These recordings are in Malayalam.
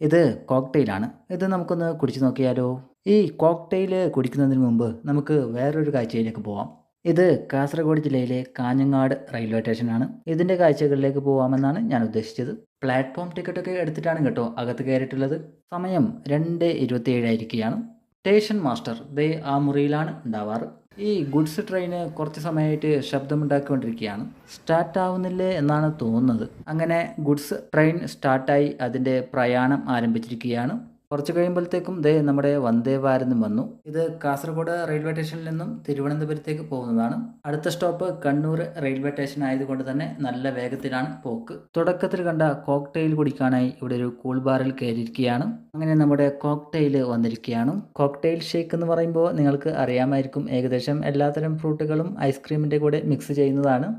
ഇത് കോക്ടെയിലാണ്. ഇത് നമുക്കൊന്ന് കുടിച്ച് നോക്കിയാലോ? ഈ കോക്ടെയിൽ കുടിക്കുന്നതിന് മുമ്പ് നമുക്ക് വേറൊരു കാഴ്ചയിലേക്ക് പോവാം. ഇത് കാസർഗോഡ് ജില്ലയിലെ കാഞ്ഞങ്ങാട് റെയിൽവേ സ്റ്റേഷനാണ്. ഇതിൻ്റെ കാഴ്ചകളിലേക്ക് പോവാമെന്നാണ് ഞാൻ ഉദ്ദേശിച്ചത്. പ്ലാറ്റ്ഫോം ടിക്കറ്റൊക്കെ എടുത്തിട്ടാണ് കേട്ടോ അകത്ത് കയറിയിട്ടുള്ളത്. സമയം 2:27 ആയിരിക്കുകയാണ്. സ്റ്റേഷൻ മാസ്റ്റർ ദേ ആ മുറിയിലാണ് ഉണ്ടാവാറ്. ഈ ഗുഡ്സ് ട്രെയിന് കുറച്ച് സമയമായിട്ട് ശബ്ദമുണ്ടാക്കിക്കൊണ്ടിരിക്കുകയാണ്. സ്റ്റാർട്ട് ആവുന്നില്ലേ എന്നാണ് തോന്നുന്നത്. അങ്ങനെ ഗുഡ്സ് ട്രെയിൻ സ്റ്റാർട്ടായി അതിൻ്റെ പ്രയാണം ആരംഭിച്ചിരിക്കുകയാണ്. കുറച്ച് കഴിയുമ്പോഴത്തേക്കും ദേ നമ്മുടെ വന്ദേ ഭാരതും വന്നു. ഇത് കാസർഗോഡ് റെയിൽവേ സ്റ്റേഷനിൽ നിന്നും തിരുവനന്തപുരത്തേക്ക് പോകുന്നതാണ്. അടുത്ത സ്റ്റോപ്പ് കണ്ണൂർ റെയിൽവേ സ്റ്റേഷൻ ആയതുകൊണ്ട് തന്നെ നല്ല വേഗത്തിലാണ് പോക്ക്. തുടക്കത്തിൽ കണ്ട കോക്ടെയിൽ കുടിക്കാനായി ഇവിടെ ഒരു കൂൾ ബാറിൽ കയറിയിരിക്കുകയാണ്. അങ്ങനെ നമ്മുടെ കോക്ടെയിൽ വന്നിരിക്കുകയാണ്. കോക്ടെയിൽ ഷേക്ക് എന്ന് പറയുമ്പോൾ നിങ്ങൾക്ക് അറിയാമായിരിക്കും, ഏകദേശം എല്ലാത്തരം ഫ്രൂട്ടുകളും ഐസ്ക്രീമിൻ്റെ കൂടെ മിക്സ് ചെയ്യുന്നതാണ്.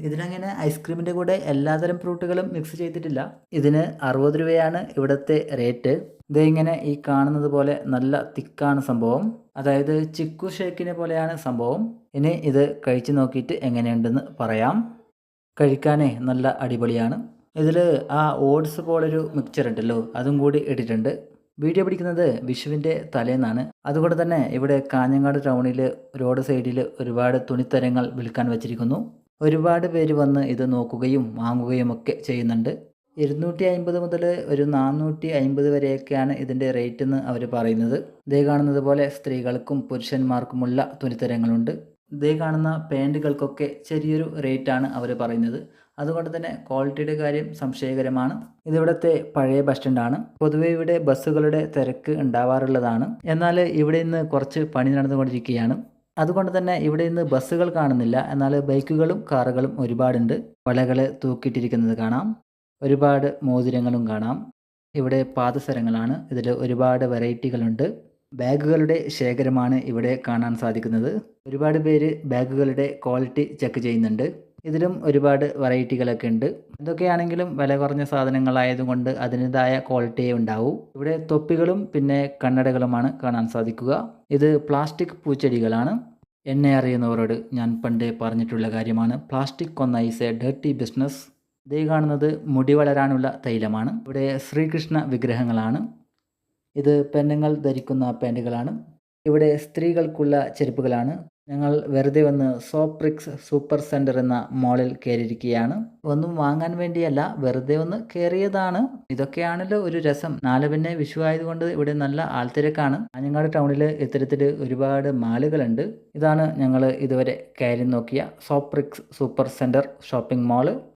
ഇതിനങ്ങനെ ഐസ്ക്രീമിൻ്റെ കൂടെ എല്ലാത്തരം ഫ്രൂട്ടുകളും മിക്സ് ചെയ്തിട്ടില്ല. ഇതിന് 60 രൂപയാണ് ഇവിടുത്തെ റേറ്റ്. ഇത് ഇങ്ങനെ ഈ കാണുന്നത് പോലെ നല്ല തിക്കാണ് സംഭവം. അതായത് ചിക്കു ഷേക്കിനെ പോലെയാണ് സംഭവം. ഇനി ഇത് കഴിച്ചു നോക്കിയിട്ട് എങ്ങനെയുണ്ടെന്ന് പറയാം. കഴിക്കാനേ നല്ല അടിപൊളിയാണ്. ഇതിൽ ആ ഓട്സ് പോലൊരു മിക്സ്ചർ ഉണ്ടല്ലോ, അതും കൂടി ഇട്ടിട്ടുണ്ട്. വീഡിയോ പിടിക്കുന്നത് വിഷുവിൻ്റെ തലേന്നാണ്. അതുകൊണ്ട് തന്നെ ഇവിടെ കാഞ്ഞങ്ങാട് ടൗണിൽ റോഡ് സൈഡിൽ ഒരുപാട് തുണിത്തരങ്ങൾ വിൽക്കാൻ വച്ചിരിക്കുന്നു. ഒരുപാട് പേര് വന്ന് ഇത് നോക്കുകയും വാങ്ങുകയും ഒക്കെ ചെയ്യുന്നുണ്ട്. 250 മുതൽ ഒരു 450 വരെയൊക്കെയാണ് ഇതിൻ്റെ റേറ്റ് എന്ന് അവർ പറയുന്നത്. ഇതേ കാണുന്നത് പോലെ സ്ത്രീകൾക്കും പുരുഷന്മാർക്കുമുള്ള തുണിത്തരങ്ങളുണ്ട്. ഇതേ കാണുന്ന പാൻറ്റുകൾക്കൊക്കെ ചെറിയൊരു റേറ്റാണ് അവർ പറയുന്നത്. അതുകൊണ്ട് തന്നെ ക്വാളിറ്റിയുടെ കാര്യം സംശയകരമാണ്. ഇതിവിടുത്തെ പഴയ ബസ് സ്റ്റാൻഡാണ്. പൊതുവേ ഇവിടെ ബസ്സുകളുടെ തിരക്ക് ഉണ്ടാവാറുള്ളതാണ്. എന്നാൽ ഇവിടെ ഇന്ന് കുറച്ച് പണി നടന്നുകൊണ്ടിരിക്കുകയാണ്. അതുകൊണ്ട് തന്നെ ഇവിടെ ഇന്ന് ബസ്സുകൾ കാണുന്നില്ല. എന്നാൽ ബൈക്കുകളും കാറുകളും ഒരുപാടുണ്ട്. വളകൾ തൂക്കിയിട്ടിരിക്കുന്നത് കാണാം. ഒരുപാട് മോതിരങ്ങളും കാണാം. ഇവിടെ പാദസരങ്ങളാണ്. ഇതിൽ ഒരുപാട് വെറൈറ്റികളുണ്ട്. ബാഗുകളുടെ ശേഖരമാണ് ഇവിടെ കാണാൻ സാധിക്കുന്നത്. ഒരുപാട് പേര് ബാഗുകളുടെ ക്വാളിറ്റി ചെക്ക് ചെയ്യുന്നുണ്ട്. ഇതിലും ഒരുപാട് വെറൈറ്റികളൊക്കെ ഉണ്ട്. എന്തൊക്കെയാണെങ്കിലും വില കുറഞ്ഞ സാധനങ്ങളായതുകൊണ്ട് അതിൻ്റെതായ ക്വാളിറ്റിയേ ഉണ്ടാവൂ. ഇവിടെ തൊപ്പികളും പിന്നെ കണ്ണടകളുമാണ് കാണാൻ സാധിക്കുക. ഇത് പ്ലാസ്റ്റിക് പൂച്ചെടികളാണ്. എന്നെ അറിയുന്നവരോട് ഞാൻ പണ്ടേ പറഞ്ഞിട്ടുള്ള കാര്യമാണ്, പ്ലാസ്റ്റിക് കൊന്ന ഈസ് എ ഡേർട്ടി ബിസിനസ്. ഇതേ കാണുന്നത് മുടി വളരാനുള്ള തൈലമാണ്. ഇവിടെ ശ്രീകൃഷ്ണ വിഗ്രഹങ്ങളാണ്. ഇത് പെണ്ണുങ്ങൾ ധരിക്കുന്ന പാൻറ്റുകളാണ്. ഇവിടെ സ്ത്രീകൾക്കുള്ള ചെരുപ്പുകളാണ്. ഞങ്ങൾ വെറുതെ വന്ന് സോപ്രിക്സ് സൂപ്പർ സെൻറ്റർ എന്ന മോളിൽ കയറിയിരിക്കുകയാണ്. ഒന്നും വാങ്ങാൻ വേണ്ടിയല്ല, വെറുതെ ഒന്ന് കയറിയതാണ്. ഇതൊക്കെയാണല്ലോ ഒരു രസം. നാളെ പിന്നെ വിഷു ആയതുകൊണ്ട് ഇവിടെ നല്ല ആൾത്തിരക്കാണ്. കാഞ്ഞങ്ങാട് ടൗണിൽ ഇത്തരത്തിൽ ഒരുപാട് മാളുകളുണ്ട്. ഇതാണ് ഞങ്ങൾ ഇതുവരെ കയറി നോക്കിയ സോപ്രിക്സ് സൂപ്പർ സെൻറ്റർ ഷോപ്പിംഗ് മാള്.